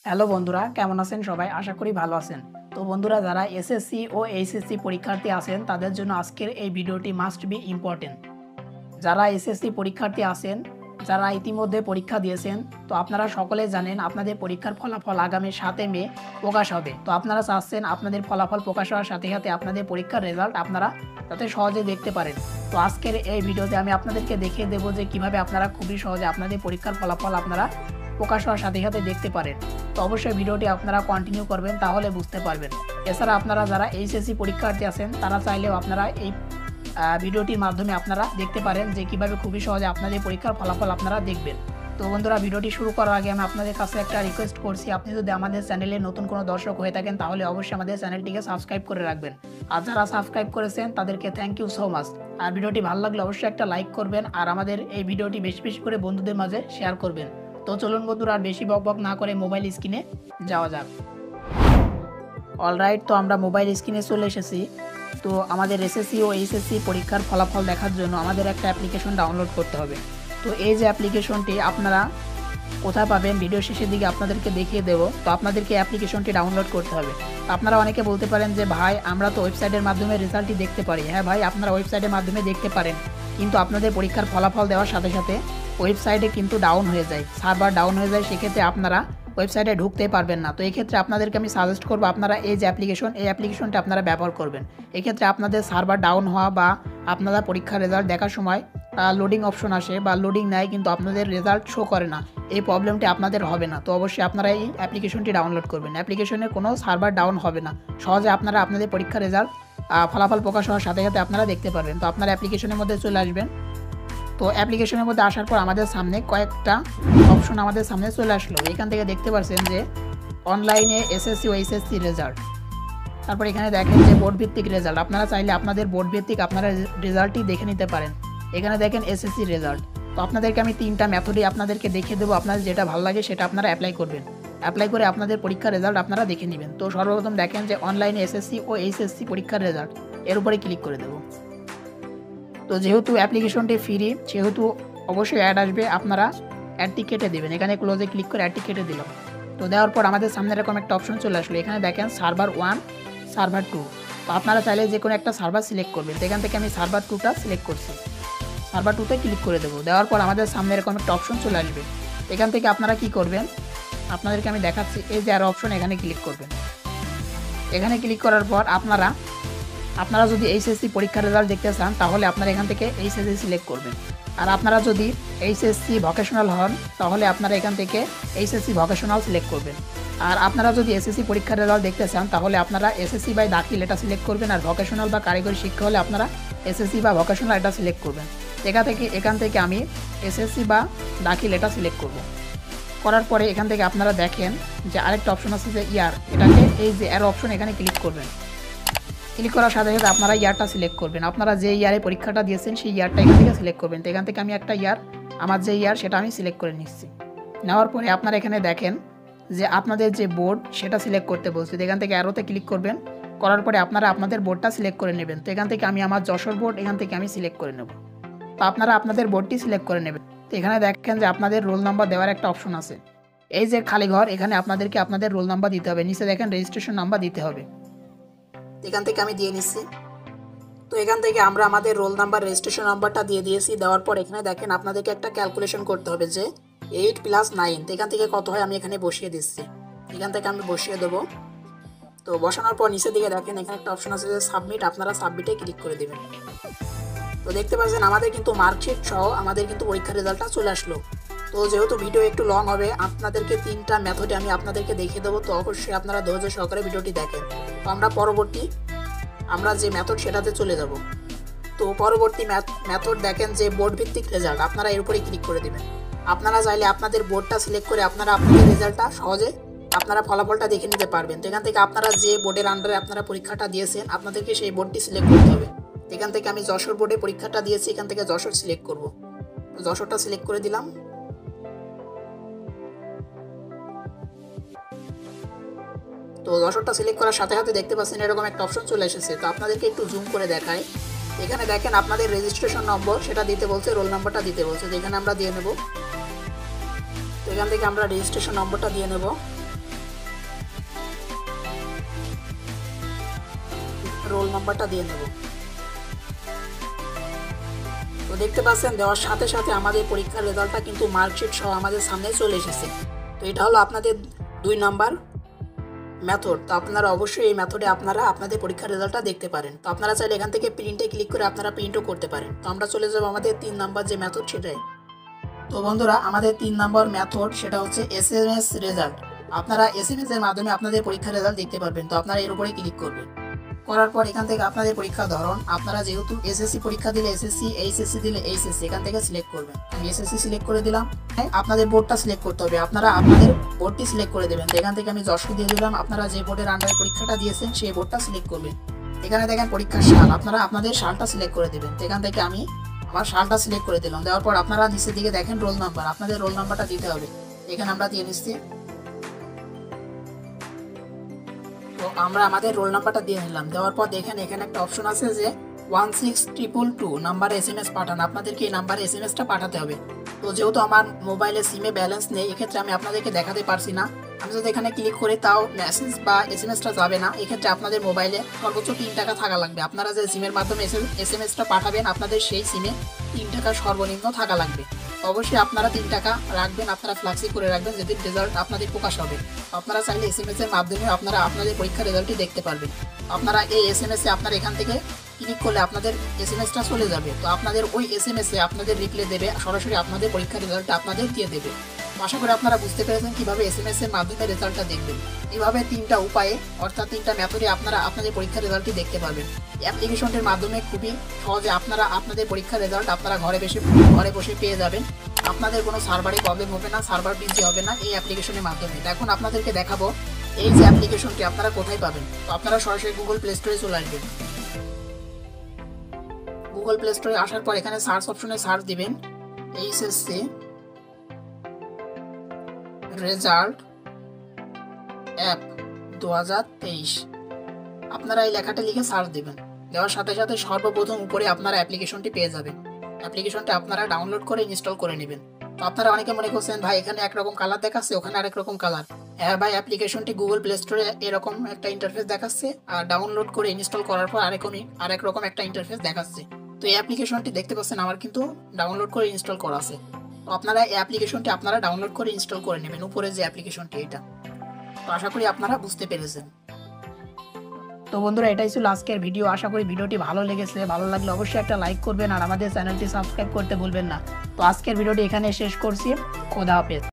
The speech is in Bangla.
হ্যালো বন্ধুরা, কেমন আছেন সবাই? আশা করি ভালো আছেন। তো বন্ধুরা, যারা এসএসসি ও এইচএসসি পরীক্ষার্থী আছেন তাদের জন্য আজকের এই ভিডিওটি মাস্ট বি ইম্পর্টেন্ট। যারা এসএসসি পরীক্ষার্থী আছেন, যারা ইতিমধ্যে পরীক্ষা দিয়েছেন, তো আপনারা সকলে জানেন আপনাদের পরীক্ষার ফলাফল আগামী 7 মে প্রকাশ হবে। তো আপনারা চাচ্ছেন আপনাদের ফলাফল প্রকাশ হওয়ার সাথে সাথে আপনাদের পরীক্ষার রেজাল্ট আপনারা যাতে সহজে দেখতে পারেন। তো আজকের এই ভিডিওতে আমি আপনাদেরকে দেখিয়ে দেবো যে কিভাবে আপনারা খুবই সহজে আপনাদের পরীক্ষার ফলাফল আপনারা প্রকাশ হওয়ার সাথে সাথে দেখতে পারেন। তো অবশ্যই ভিডিওটি আপনারা কন্টিনিউ করবেন, তাহলে বুঝতে পারবেন। এছাড়া আপনারা যারা এইচএসসি পরীক্ষার্থী আছেন তারা চাইলেও আপনারা এই ভিডিওটির মাধ্যমে আপনারা দেখতে পারেন যে কিভাবে খুবই সহজে আপনাদের পরীক্ষার ফলাফল আপনারা দেখবেন। তো বন্ধুরা, ভিডিওটি শুরু করার আগে আমি আপনাদের কাছে একটা রিকোয়েস্ট করছি, আপনি যদি আমাদের চ্যানেলে নতুন কোনো দর্শক হয়ে থাকেন তাহলে অবশ্যই আমাদের চ্যানেলটিকে সাবস্ক্রাইব করে রাখবেন। আর যারা সাবস্ক্রাইব করেছেন তাদেরকে থ্যাংক ইউ সো মাচ। আর ভিডিওটি ভালো লাগলে অবশ্যই একটা লাইক করবেন আর আমাদের এই ভিডিওটি বেশি বেশি করে বন্ধুদের মাঝে শেয়ার করবেন। তো চলুন বন্ধুরা, আর বেশি বক বক না করে মোবাইল স্ক্রিনে যাওয়া যাক। অলরাইট, তো আমরা মোবাইল স্ক্রিনে চলে এসেছি। তো আমাদের এসএসসি ও এইচএসসি পরীক্ষার ফলাফল দেখার জন্য আমাদের একটা অ্যাপ্লিকেশন ডাউনলোড করতে হবে। তো এই যে অ্যাপ্লিকেশনটি আপনারা কোথায় পাবেন ভিডিও শেষের দিকে আপনাদেরকে দেখিয়ে দেবো। তো আপনাদেরকে অ্যাপ্লিকেশনটি ডাউনলোড করতে হবে। তো আপনারা অনেকে বলতে পারেন যে ভাই, আমরা তো ওয়েবসাইটের মাধ্যমে রেজাল্টটি দেখতে পারি। হ্যাঁ ভাই, আপনারা ওয়েবসাইটের মাধ্যমে দেখতে পারেন, কিন্তু আপনাদের পরীক্ষার ফলাফল দেওয়ার সাথে সাথে ওয়েবসাইটে কিন্তু ডাউন হয়ে যায়, সার্ভার ডাউন হয়ে যায়। সেক্ষেত্রে আপনারা ওয়েবসাইটে ঢুকতে পারবেন না। তো এই ক্ষেত্রে আপনাদেরকে আমি সাজেস্ট করবো আপনারা এই যে অ্যাপ্লিকেশনটা আপনারা ব্যবহার করবেন। এক্ষেত্রে আপনাদের সার্ভার ডাউন হওয়া বা আপনারা পরীক্ষার রেজাল্ট দেখার সময় লোডিং অপশন আসে বা লোডিং নেয় কিন্তু আপনাদের রেজাল্ট শো করে না, এই প্রবলেমটি আপনাদের হবে না। তো অবশ্যই আপনারা এই অ্যাপ্লিকেশনটি ডাউনলোড করবেন। অ্যাপ্লিকেশনে কোনো সার্ভার ডাউন হবে না, সহজে আপনারা আপনাদের পরীক্ষার রেজাল্ট ফলাফল প্রকাশ হওয়ার সাথে সাথে আপনারা দেখতে পারবেন। তো আপনারা অ্যাপ্লিকেশনের মধ্যে চলে আসবেন। তো অ্যাপ্লিকেশনের মধ্যে আসার পর আমাদের সামনে কয়েকটা অপশন আমাদের সামনে চলে আসলো। এখান থেকে দেখতে পাচ্ছেন যে অনলাইনে এসএসসি ও এইচএসসি রেজাল্ট, তারপর এখানে দেখেন যে বোর্ড ভিত্তিক রেজাল্ট। আপনারা চাইলে আপনাদের বোর্ড ভিত্তিক আপনারা রেজাল্টটি দেখে নিতে পারেন। এখানে দেখেন এসএসসি রেজাল্ট। তো আপনাদেরকে আমি 3টা মেথডই আপনাদেরকে দেখিয়ে দেবো, আপনাদের যেটা ভালো লাগে সেটা আপনারা অ্যাপ্লাই করবেন। অ্যাপ্লাই করে আপনাদের পরীক্ষার রেজাল্ট আপনারা দেখে নেবেন। তো সর্বপ্রথম দেখেন যে অনলাইনে এসএসসি ও এইচএসসি পরীক্ষার রেজাল্ট, এর উপরে ক্লিক করে দেবো। তো যেহেতু অ্যাপ্লিকেশনটি ফ্রি সেহেতু অবশ্যই অ্যাড আসবে, আপনারা অ্যাডটি কেটে দেবেন। এখানে ক্লোজে ক্লিক করে অ্যাডটি কেটে দিলাম। তো দেওয়ার পর আমাদের সামনে এরকম একটা অপশন চলে আসলো। এখানে দেখেন সার্ভার 1, সার্ভার 2। তো আপনারা চাইলে যে কোনো একটা সার্ভার সিলেক্ট করবেন। তো এখান থেকে আমি সার্ভার 2টা সিলেক্ট করছি, সার্ভার 2তে ক্লিক করে দেবো। দেওয়ার পর আমাদের সামনে এরকম একটা অপশন চলে আসবে। এখান থেকে আপনারা কি করবেন, আপনাদেরকে আমি দেখাচ্ছি। এই যে আরও অপশন, এখানে ক্লিক করবেন। এখানে ক্লিক করার পর আপনারা যদি এইচএসসি পরীক্ষার রেজাল্ট দেখতে চান তাহলে আপনারা এখান থেকে এইচএসসি সিলেক্ট করবেন। আর আপনারা যদি এইচএসসি ভোকেশনাল হন তাহলে আপনারা এখান থেকে এইচএসসি ভোকেশনাল সিলেক্ট করবেন। আর আপনারা যদি এসএসসি পরীক্ষার রেজাল্ট দেখতে চান তাহলে আপনারা এসএসসি বাই দাখিল এটা সিলেক্ট করবেন। আর ভোকেশনাল বা কারিগরি শিক্ষা হলে আপনারা এসএসসি বা ভোকেশনাল এটা সিলেক্ট করবেন। এখান থেকে আমি এসএসসি বা দাখিল এটা সিলেক্ট করব। করার পরে এখান থেকে আপনারা দেখেন যে আরেকটা অপশন আছে যে ইয়ার, এটাকে এই যে অ্যারো অপশন এখানে ক্লিক করবেন। ক্লিক করার সাথে সাথে আপনারা ইয়ারটা সিলেক্ট করবেন। আপনারা যে ইয়ারে পরীক্ষাটা দিয়েছেন সেই ইয়ারটা এখান থেকে সিলেক্ট করবেন। তো এখান থেকে আমি একটা ইয়ার, আমার যে ইয়ার সেটা আমি সিলেক্ট করে নিচ্ছি। নেওয়ার পরে আপনারা এখানে দেখেন যে আপনাদের যে বোর্ড সেটা সিলেক্ট করতে বলছে। তো এখান থেকে অ্যারোতে ক্লিক করবেন। করার পরে আপনারা আপনাদের বোর্ডটা সিলেক্ট করে নেবেন। তো এখান থেকে আমি আমার যশোর বোর্ড এখান থেকে আমি সিলেক্ট করে নেব। তো আপনারা আপনাদের বোর্ডটি সিলেক্ট করে নেবেন। তো এখানে দেখেন যে আপনাদের রোল নাম্বার দেওয়ার একটা অপশন আছে। এই যে খালি ঘর, এখানে আপনাদেরকে আপনাদের রোল নাম্বার দিতে হবে। নিচে দেখেন রেজিস্ট্রেশন নাম্বার দিতে হবে। এখান থেকে আমি দিয়ে নিচ্ছি। তো এখান থেকে আমরা আমাদের রোল নাম্বার রেজিস্ট্রেশন নাম্বারটা দিয়ে দিয়েছি। দেওয়ার পর এখানে দেখেন আপনাদেরকে একটা ক্যালকুলেশন করতে হবে যে 8 + 9, তো এখান থেকে কত হয় আমি এখানে বসিয়ে দিচ্ছি। এখান থেকে আমি বসিয়ে দেবো। তো বসানোর পর নিচের দিকে দেখেন এখানে একটা অপশন আছে যে সাবমিট, আপনারা সাবমিটে ক্লিক করে দেবেন। তো দেখতে পাচ্ছেন আমাদের কিন্তু মার্কশিট সহ আমাদের কিন্তু পরীক্ষার রেজাল্টটা চলে আসলো। তো যেহেতু ভিডিও একটু লং হবে, আপনাদেরকে 3টা মেথডে আমি আপনাদেরকে দেখিয়ে দেবো। তো অবশ্যই আপনারা ধৈর্য সহকারে ভিডিওটি দেখেন। তো আমরা যে মেথড সেটাতে চলে যাব। তো পরবর্তী মেথড দেখেন যে বোর্ড ভিত্তিক রেজাল্ট, আপনারা এর উপরে ক্লিক করে দেবেন। আপনারা চাইলে আপনাদের বোর্ডটা সিলেক্ট করে আপনারা আপনাদের রেজাল্টটা সহজে আপনারা ফলাফলটা দেখে নিতে পারবেন। তো এখান থেকে আপনারা যে বোর্ডের আন্ডারে আপনারা পরীক্ষাটা দিয়েছেন আপনাদেরকে সেই বোর্ডটি সিলেক্ট করতে হবে। এখান থেকে আমি যশোর বোর্ডে পরীক্ষাটা দিয়েছি, এখান থেকে যশোর সিলেক্ট করব। তো যশোরটা সিলেক্ট করে দিলাম। তো যশোরটা সিলেক্ট করার সাথে সাথে দেখতে পাচ্ছেন এরকম একটা অপশন চলে এসেছে। তো আপনাদেরকে একটু জুম করে দেখায়। এখানে দেখেন আপনাদের রেজিস্ট্রেশন নম্বর সেটা দিতে বলছে, রোল নাম্বারটা দিতে বলছে। এখানে আমরা দিয়ে নেব। তো এখান থেকে আমরা রেজিস্ট্রেশন নম্বরটা দিয়ে নেব। রোল নাম্বারটা দিয়ে নেব। তো দেখতে পাচ্ছেন দেওয়ার সাথে সাথে আমাদের পরীক্ষার রেজাল্টটা কিন্তু মার্কশিট সহ আমাদের সামনে চলে এসেছে। তো এটা হলো আপনাদের 2 নাম্বার মেথড। তো আপনারা অবশ্যই এই মেথডে আপনারা আপনাদের পরীক্ষার রেজাল্টটা দেখতে পারেন। তো আপনারা চাইলে এখান থেকে প্রিন্টে ক্লিক করে আপনারা প্রিন্টও করতে পারেন। তো আমরা চলে যাব আমাদের 3 নাম্বার যে মেথড সেটাই। তো বন্ধুরা আমাদের 3 নাম্বার মেথড সেটা হচ্ছে SMS রেজাল্ট। আপনারা SMS এর মাধ্যমে আপনাদের পরীক্ষার রেজাল্ট দেখতে পারবেন। তো আপনারা এর উপরে ক্লিক করবেন। করার পর এখান থেকে আপনাদের পরীক্ষার ধরন, আপনারা যেহেতু SSC পরীক্ষা দিলে SSC, HSC দিলে HSC, এখান থেকে সিলেক্ট করবেন। আমি SSC সিলেক্ট করে দিলাম। আপনাদের বোর্ডটা সিলেক্ট করতে হবে, আপনারা আপনাদের বোর্ডটি সিলেক্ট করে দেবেন। এখান থেকে আমি যশোর দিয়ে দিলাম। আপনারা যে বোর্ডের আন্ডারে পরীক্ষাটা দিয়েছেন সেই বোর্ডটা সিলেক্ট করবেন। এখানে দেখেন পরীক্ষার সাল, আপনারা আপনাদের সালটা সিলেক্ট করে দেবেন। এখান থেকে আমি আমার সালটা সিলেক্ট করে দিলাম। দেওয়ার পর আপনারা নিচের দিকে দেখেন রোল নাম্বার, আপনাদের রোল নাম্বারটা দিতে হবে। এখানে আমরা দিয়ে নিচ্ছি। তো আমরা আমাদের রোল নাম্বারটা দিয়ে নিলাম। দেওয়ার পর দেখেন এখানে একটা অপশন আছে যে 16222 নাম্বারে SMS পাঠান। আপনাদেরকে এই নাম্বারে SMSটা পাঠাতে হবে। তো যেহেতু আমার মোবাইলে সিমে ব্যালেন্স নেই, এক্ষেত্রে আমি আপনাদেরকে দেখাতে পারছি না। আমি যদি এখানে ক্লিক করি তাও মেসেজ বা SMSটা যাবে না। এক্ষেত্রে আপনাদের মোবাইলে সর্বোচ্চ 3 টাকা থাকা লাগবে। আপনারা যে সিমের মাধ্যমে SMSটা পাঠাবেন আপনাদের সেই সিমে 3 টাকা সর্বনিম্ন থাকা লাগবে। অবশ্যই আপনারা 3 টাকা রাখবেন, আপনারা ফ্ল্যাক্সি করে রাখবেন যেদিন রেজাল্ট আপনাদের প্রকাশ হবে। আপনারা চাইলে SMS এর মাধ্যমে আপনারা আপনাদের পরীক্ষার রেজাল্টটি দেখতে পারবেন। আপনারা এই SMS এ আপনারা এখান থেকে ক্লিক করলে আপনাদের SMSটা চলে যাবে। তো আপনাদের ওই SMS এ আপনাদের রিপ্লাই দেবে, সরাসরি আপনাদের পরীক্ষার রেজাল্টটা আপনাদের দিয়ে দেবে। আশা করি আপনারা বুঝতে পেরেছেন কিভাবে SMS এর মাধ্যমে রেজাল্টটা দেখবেন। এইভাবে 3টা উপায়ে অর্থাৎ 3টা মেথডে আপনারা আপনাদের পরীক্ষার রেজাল্টটি দেখতে পারবেন। অ্যাপ্লিকেশনটির মাধ্যমে খুবই সহজে আপনারা আপনাদের পরীক্ষার রেজাল্ট আপনারা ঘরে বসে পেয়ে যাবেন। আপনাদের কোনো সার্ভারে প্রবলেম হবে না, সার্ভার বিজি হবে না এই অ্যাপ্লিকেশনের মাধ্যমে। এখন আপনাদেরকে দেখাবো এই যে অ্যাপ্লিকেশনটি আপনারা কোথায় পাবেন। তো আপনারা সরাসরি গুগল প্লে স্টোরে চলে আসবেন। গুগল প্লে স্টোরে আসার পর এখানে সার্চ অপশনে সার্চ দিবেন HSC রেজাল্ট অ্যাপ 2023। আপনারা এই লেখাটা লিখে সার্চ দিবেন। দেওয়ার সাথে সাথে সর্বপ্রথম উপরে আপনারা অ্যাপ্লিকেশনটি পেয়ে যাবেন। অ্যাপ্লিকেশনটা আপনারা ডাউনলোড করে ইনস্টল করে নেবেন। তো আপনারা অনেকে মনে করছেন ভাই এখানে একরকম কালার দেখাচ্ছে, ওখানে আরেক রকম কালার। হ্যাঁ ভাই, অ্যাপ্লিকেশনটি গুগল প্লে স্টোরে এরকম একটা ইন্টারফেস দেখাচ্ছে, আর ডাউনলোড করে ইনস্টল করার পর আরেক রকম একটা ইন্টারফেস দেখাচ্ছে। তো এই অ্যাপ্লিকেশনটি দেখতে পাচ্ছেন আমার কিন্তু ডাউনলোড করে ইনস্টল করা আছে। তো আপনারা এই অ্যাপ্লিকেশনটি আপনারা ডাউনলোড করে ইনস্টল করে নেবেন, উপরে যে অ্যাপ্লিকেশনটি এটা। তো আশা করি আপনারা বুঝতে পেরেছেন। তো বন্ধুরা এটাই ছিল আজকের ভিডিও। আশা করি ভিডিওটি ভালো লেগেছে। ভালো লাগলে অবশ্যই একটা লাইক করবেন আর আমাদের চ্যানেলটি সাবস্ক্রাইব করতে ভুলবেন না। তো আজকের ভিডিওটি এখানে শেষ করছি। খোদা হাফেজ।